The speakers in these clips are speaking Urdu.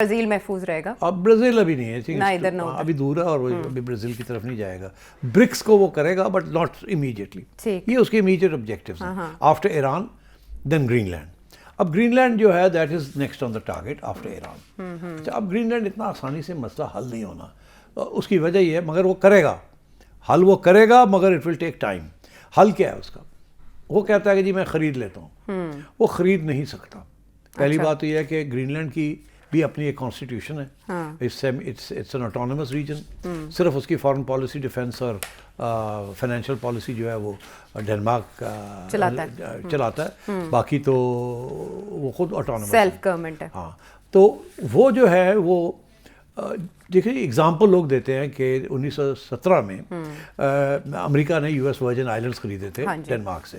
برازیل محفوظ رہے گا. اب برازیل ابھی نہیں نہ ادھر نہ ہے, ابھی دور ہے, اور وہ ابھی برازیل کی طرف نہیں جائے گا. برکس کو وہ کرے گا بٹ ناٹ امیڈیٹلی. یہ اس کے امیڈیٹ آبجیکٹیوز ہیں. آفٹر ایران دین گرین لینڈ. اب گرین لینڈ جو ہے that is next on the target after Iran. اب گرین لینڈ اتنا آسانی سے مسئلہ حل نہیں ہونا, اس کی وجہ یہ ہے, مگر وہ کرے گا حل, وہ کرے گا مگر اٹ ول ٹیک ٹائم. حل کیا ہے اس کا؟ وہ کہتا ہے کہ جی میں خرید لیتا ہوں. وہ خرید نہیں سکتا. پہلی بات تو یہ ہے کہ گرین لینڈ کی بھی اپنی ایک کانسٹیٹیوشن ہے. It's an autonomous region. صرف اس کی فارن پالیسی, ڈیفینس اور فائنینشیل پالیسی جو ہے وہ ڈنمارک چلاتا ہے. باقی تو وہ خود آٹونومس سیلف گورنمنٹ ہے. ہاں, تو وہ جو ہے وہ دیکھیے ایگزامپل لوگ دیتے ہیں کہ 1917 میں امریکہ نے یو ایس ورجن آئلینڈس خریدے تھے ڈنمارک سے.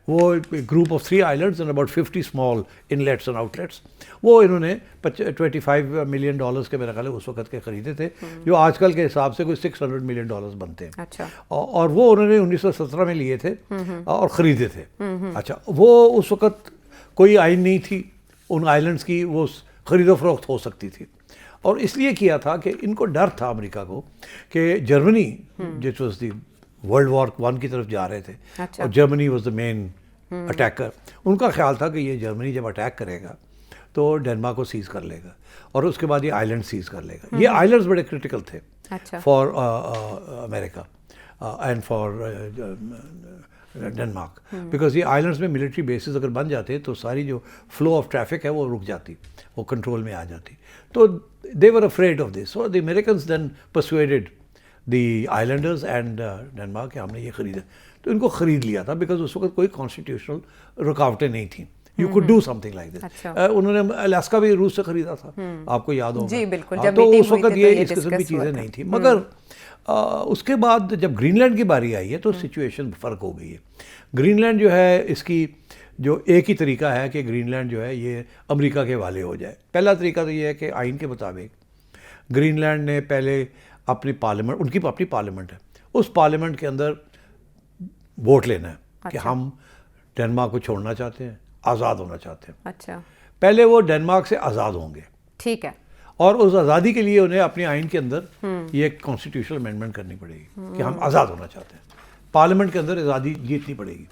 وہ group of 3 islands and about 50 small inlets and outlets, وہ انہوں نے $25 ملین کے میرا خیال ہے اس وقت کے خریدے تھے, جو آج کل کے حساب سے کوئی $600 ملین بنتے ہیں. اور وہ انہوں نے 1917 میں لیے تھے اور خریدے تھے. اچھا, وہ اس وقت کوئی آئین نہیں تھی ان آئلینڈس کی, وہ خرید و فروخت ہو سکتی تھی. اور اس لیے کیا تھا کہ ان کو ڈر تھا امریکہ کو کہ جرمنی جس واز دی ورلڈ وار 1 کی طرف جا رہے تھے, اور Germany was the main attacker. ان کا خیال تھا کہ یہ جرمنی جب اٹیک کرے گا تو ڈنمارک کو سیز کر لے گا, اور اس کے بعد یہ آئلینڈ سیز کر لے گا. یہ آئلینڈز بڑے کرٹیکل تھے for America and for Denmark, because یہ آئلینڈس میں ملٹری بیسز اگر بن جاتے تو ساری جو فلو آف ٹریفک ہے وہ رک جاتی, وہ کنٹرول میں آ جاتی. تو they were afraid of this. So the Americans then persuaded the islanders and Denmark کہ ہم نے یہ خریدا. تو ان کو خرید لیا تھا بیکاز اس وقت کوئی کانسٹیٹیوشنل رکاوٹیں نہیں تھیں. You could do something like this. انہوں نے الاسکا بھی روس سے خریدا تھا, آپ کو یاد ہوگا. جی بالکل, تو اس وقت یہ اس قسم کی چیزیں نہیں تھیں. مگر اس کے بعد جب گرین لینڈ کی باری آئی ہے تو سچویشن فرق ہو گئی ہے. گرین لینڈ جو ہے اس کی جو ایک ہی طریقہ ہے کہ گرین لینڈ جو ہے یہ امریکہ کے حوالے ہو جائے. پہلا طریقہ تو یہ ہے کہ آئین کے مطابق گرین لینڈ نے پہلے اپنی پارلیمنٹ, ان کی اپنی پارلیمنٹ ہے, اس پارلیمنٹ کے اندر ووٹ لینا ہے کہ ہم ڈنمارک کو چھوڑنا چاہتے ہیں, آزاد ہونا چاہتے ہیں. اچھا, پہلے وہ ڈنمارک سے آزاد ہوں گے. ٹھیک ہے. اور اس آزادی کے لیے انہیں اپنے آئین کے اندر یہ کانسٹیٹیوشنل امینڈمنٹ کرنی پڑے گی کہ ہم آزاد ہونا چاہتے ہیں. پارلیمنٹ کے اندر آزادی جیتنی پڑے گی.